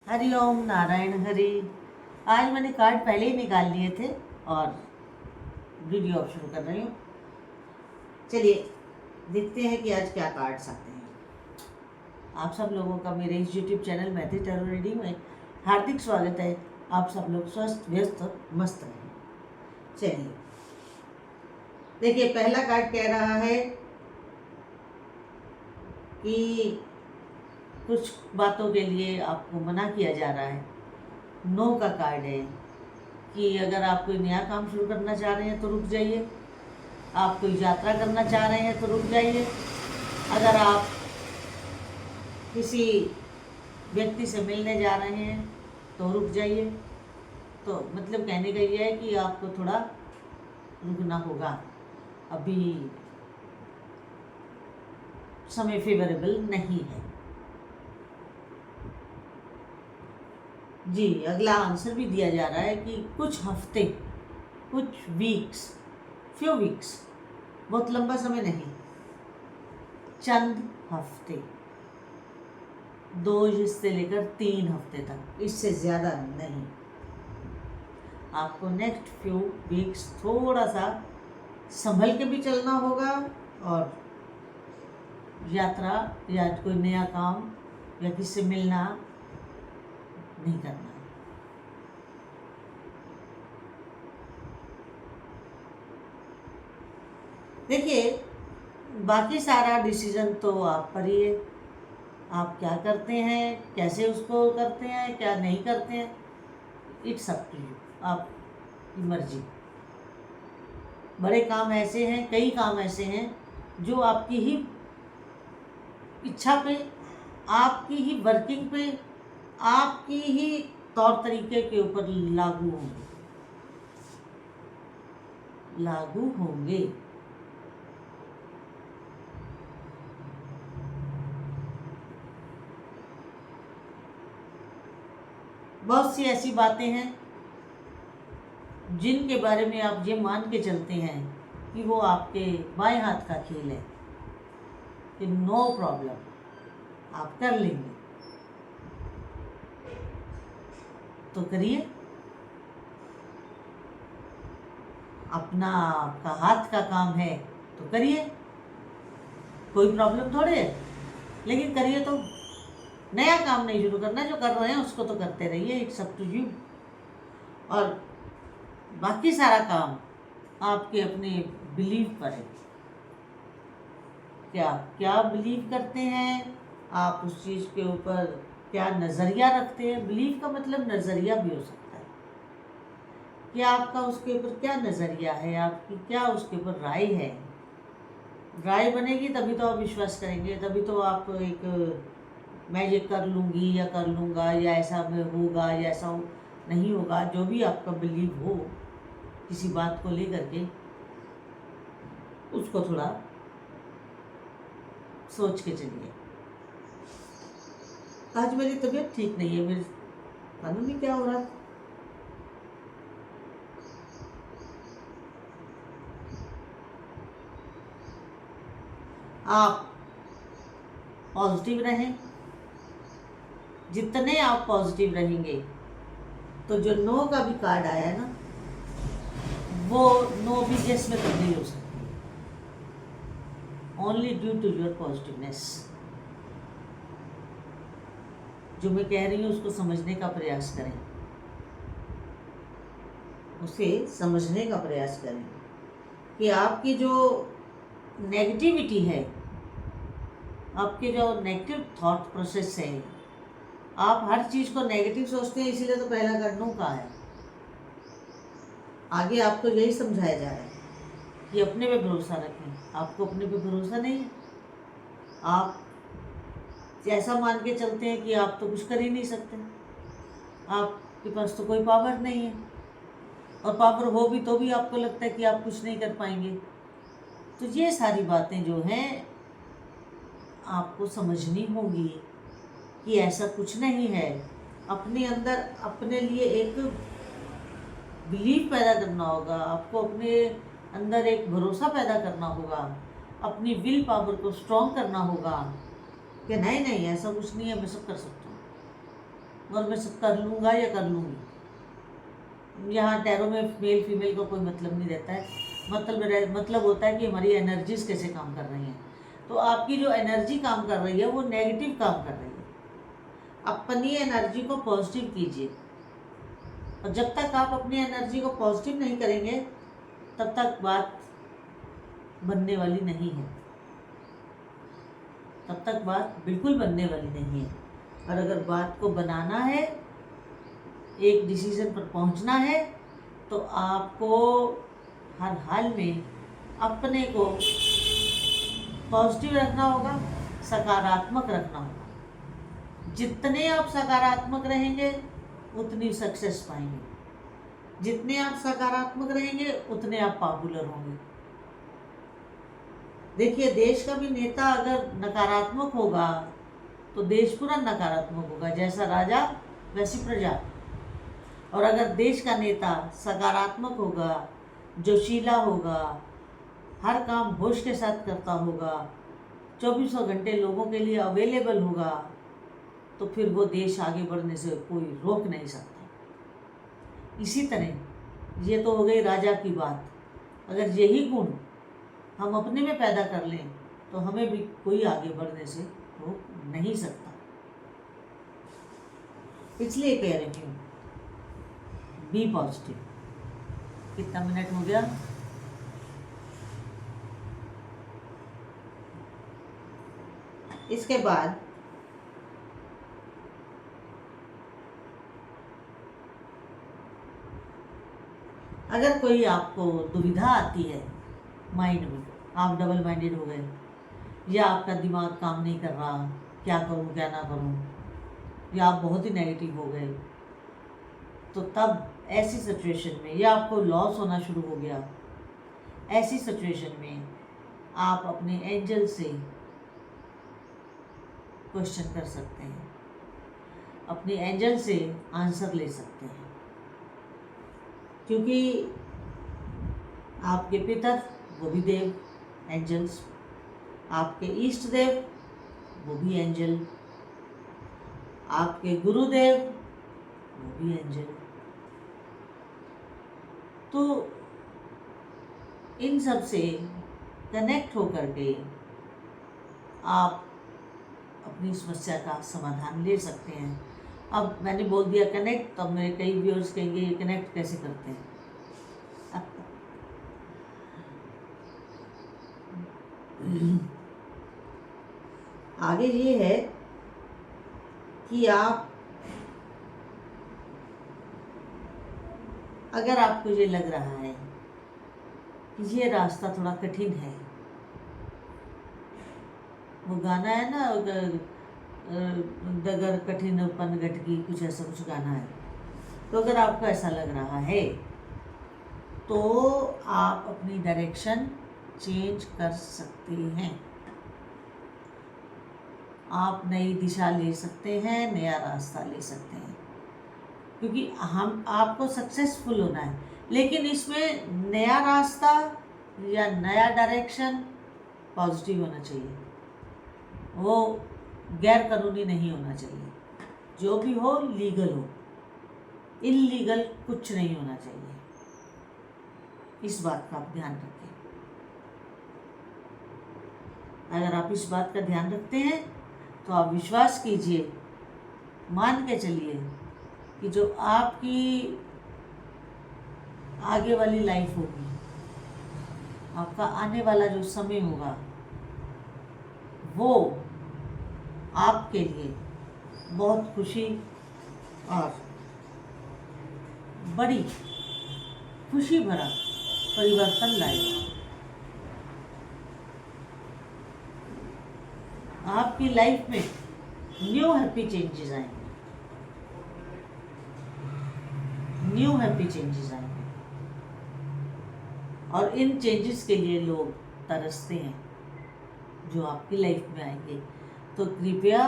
हरिओम नारायण हरि। आज मैंने कार्ड पहले ही निकाल लिए थे और वीडियो अब शुरू कर रही हूँ। चलिए देखते हैं कि आज क्या कार्ड्स आते हैं। आप सब लोगों का मेरे इस YouTube channel Maithili tarot reading में हार्दिक स्वागत है। आप सब लोग स्वस्थ व्यस्त मस्त रहें। चलिए देखिए, पहला कार्ड कह रहा है कि कुछ बातों के लिए आपको मना किया जा रहा है। नो का कार्ड है कि अगर आप कोई नया काम शुरू करना चाह रहे हैं तो रुक जाइए। आप कोई यात्रा करना चाह रहे हैं तो रुक जाइए। अगर आप किसी व्यक्ति से मिलने जा रहे हैं तो रुक जाइए। तो मतलब कहने का ये है कि आपको थोड़ा रुकना होगा, अभी समय फेवरेबल नहीं है। जी, अगला आंसर भी दिया जा रहा है कि कुछ हफ्ते, कुछ वीक्स, फ्यू वीक्स, बहुत लंबा समय नहीं, चंद हफ्ते, 2 से लेकर 3 हफ्ते तक, इससे ज़्यादा नहीं। आपको नेक्स्ट फ्यू वीक्स थोड़ा सा संभल के भी चलना होगा और यात्रा या कोई नया काम या किसी से मिलना नहीं करना है। देखिए, बाकी सारा डिसीजन तो आप पर ही है। आप क्या करते हैं, कैसे उसको करते हैं, क्या नहीं करते हैं, इट्स अप टू यू, आपकी मर्जी। बड़े काम ऐसे हैं, कई काम ऐसे हैं जो आपकी ही इच्छा पे, आपकी ही वर्किंग पे, आपकी ही तौर तरीके के ऊपर लागू होंगे। बहुत सी ऐसी बातें हैं जिनके बारे में आप ये मान के चलते हैं कि वो आपके बाएं हाथ का खेल है, कि नो प्रॉब्लम, आप कर लेंगे तो करिए। अपना आपका हाथ का काम है तो करिए, कोई प्रॉब्लम थोड़े है, लेकिन करिए। तो नया काम नहीं शुरू करना, जो कर रहे हैं उसको तो करते रहिए, इट्स अप टू यू। और बाकी सारा काम आपके अपने बिलीव पर है कि आप क्या बिलीव करते हैं, आप उस चीज़ के ऊपर क्या नज़रिया रखते हैं। बिलीव का मतलब नज़रिया भी हो सकता है कि आपका उसके ऊपर क्या नज़रिया है, आपकी क्या उसके ऊपर राय है। राय बनेगी तभी तो आप विश्वास करेंगे, तभी तो आप एक मैं ये कर लूँगी या कर लूँगा या ऐसा में होगा या ऐसा नहीं होगा, जो भी आपका बिलीव हो किसी बात को लेकर के, उसको थोड़ा सोच के चलिए। आज मेरी तबीयत ठीक नहीं है, मेरे मालूम नहीं क्या हो रहा है। आप पॉजिटिव रहें। जितने आप पॉजिटिव रहेंगे तो जो नो का भी कार्ड आया है ना, वो नो भी यस में तब्दील हो सकती है, only due to your positiveness. जो मैं कह रही हूँ उसको समझने का प्रयास करें, उसे समझने का प्रयास करें कि आपकी जो नेगेटिविटी है, आपके जो नेगेटिव थॉट प्रोसेस है, आप हर चीज़ को नेगेटिव सोचते हैं, इसीलिए तो पहला कार्ड नो का है। आगे आपको यही समझाया जा रहा है कि अपने पे भरोसा रखें। आपको अपने पे भरोसा नहीं है, आप ऐसा मान के चलते हैं कि आप तो कुछ कर ही नहीं सकते, आपके पास तो कोई पावर नहीं है, और पावर हो भी तो भी आपको लगता है कि आप कुछ नहीं कर पाएंगे। तो ये सारी बातें जो हैं आपको समझनी होगी कि ऐसा कुछ नहीं है। अपने अंदर अपने लिए एक बिलीव पैदा करना होगा, आपको अपने अंदर एक भरोसा पैदा करना होगा, अपनी विल पावर को स्ट्रॉन्ग करना होगा कि नहीं नहीं ऐसा कुछ नहीं है, मैं सब कर सकता हूँ। और मैं सब कर लूँगा या कर लूँगी। यहाँ टैरो में मेल फीमेल का कोई मतलब नहीं रहता है। मतलब होता है कि हमारी एनर्जीज कैसे काम कर रही हैं। तो आपकी जो एनर्जी काम कर रही है वो नेगेटिव काम कर रही है। अपनी एनर्जी को पॉजिटिव कीजिए, और जब तक आप अपनी एनर्जी को पॉजिटिव नहीं करेंगे तब तक बात बनने वाली नहीं है, तब तक बात बिल्कुल बनने वाली नहीं है। और अगर बात को बनाना है, एक डिसीजन पर पहुंचना है, तो आपको हर हाल में अपने को पॉजिटिव रखना होगा, सकारात्मक रखना होगा। जितने आप सकारात्मक रहेंगे उतनी सक्सेस पाएंगे, जितने आप सकारात्मक रहेंगे उतने आप पॉपुलर होंगे। देखिए, देश का भी नेता अगर नकारात्मक होगा तो देश पूरा नकारात्मक होगा, जैसा राजा वैसी प्रजा। और अगर देश का नेता सकारात्मक होगा, जोशीला होगा, हर काम होश के साथ करता होगा, 24 घंटे लोगों के लिए अवेलेबल होगा, तो फिर वो देश आगे बढ़ने से कोई रोक नहीं सकता। इसी तरह ये तो हो गई राजा की बात। अगर यही गुण हम अपने में पैदा कर लें तो हमें भी कोई आगे बढ़ने से रोक नहीं सकता। इसलिए कह रही हूँ, बी पॉजिटिव। कितना मिनट हो गया? इसके बाद अगर कोई आपको दुविधा आती है माइंड में, आप डबल माइंडेड हो गए, या आपका दिमाग काम नहीं कर रहा, क्या करूं क्या ना करूं, या आप बहुत ही नेगेटिव हो गए, तो तब ऐसी सिचुएशन में, या आपको लॉस होना शुरू हो गया, ऐसी सिचुएशन में आप अपने एंजल से क्वेश्चन कर सकते हैं, अपने एंजल से आंसर ले सकते हैं। क्योंकि आपके पितर वो भी देव, एंजल्स, आपके इष्ट देव वो भी एंजल, आपके गुरुदेव वो भी एंजल। तो इन सब से कनेक्ट होकर के आप अपनी समस्या का समाधान ले सकते हैं। अब मैंने बोल दिया कनेक्ट, तो मेरे कई व्यूअर्स कहेंगे ये कनेक्ट कैसे करते हैं। आगे ये है कि आप, अगर आपको ये लग रहा है कि ये रास्ता थोड़ा कठिन है, वो गाना है ना, डगर कठिन पन गटकी, कुछ ऐसा कुछ गाना है। तो अगर आपको ऐसा लग रहा है तो आप अपनी डायरेक्शन चेंज कर सकते हैं, आप नई दिशा ले सकते हैं, नया रास्ता ले सकते हैं। क्योंकि आपको सक्सेसफुल होना है, लेकिन इसमें नया रास्ता या नया डायरेक्शन पॉजिटिव होना चाहिए, वो गैर कानूनी नहीं होना चाहिए। जो भी हो लीगल हो, इल्लीगल कुछ नहीं होना चाहिए। इस बात का आप ध्यान रखें। अगर आप इस बात का ध्यान रखते हैं तो आप विश्वास कीजिए, मान के चलिए कि जो आपकी आगे वाली लाइफ होगी, आपका आने वाला जो समय होगा, वो आपके लिए बहुत खुशी और बड़ी खुशी भरा परिवर्तन लाएगा। आपकी लाइफ में न्यू हैप्पी चेंजेस आएंगे, न्यू हैप्पी चेंजेस आएंगे, और इन चेंजेस के लिए लोग तरसते हैं जो आपकी लाइफ में आएंगे। तो कृपया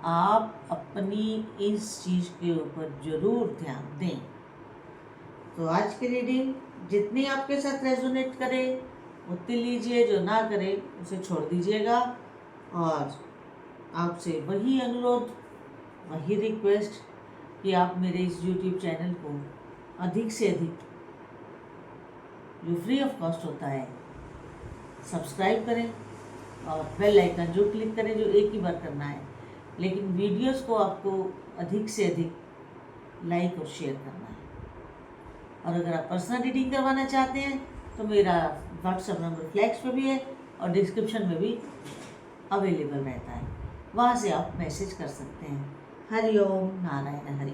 आप अपनी इस चीज़ के ऊपर ज़रूर ध्यान दें। तो आज की रीडिंग जितनी आपके साथ रेजोनेट करे उतनी लीजिए, जो ना करे उसे छोड़ दीजिएगा। और आपसे वही अनुरोध, वही रिक्वेस्ट कि आप मेरे इस YouTube चैनल को अधिक से अधिक, जो फ्री ऑफ कॉस्ट होता है, सब्सक्राइब करें और बेल आइकन जो क्लिक करें, जो एक ही बार करना है, लेकिन वीडियोस को आपको अधिक से अधिक लाइक और शेयर करना है। और अगर आप पर्सनल रीडिंग करवाना चाहते हैं तो मेरा व्हाट्सएप नंबर फ्लैक्स पे भी है और डिस्क्रिप्शन में भी अवेलेबल रहता है, वहाँ से आप मैसेज कर सकते हैं। हरि ओम नारायण हरि।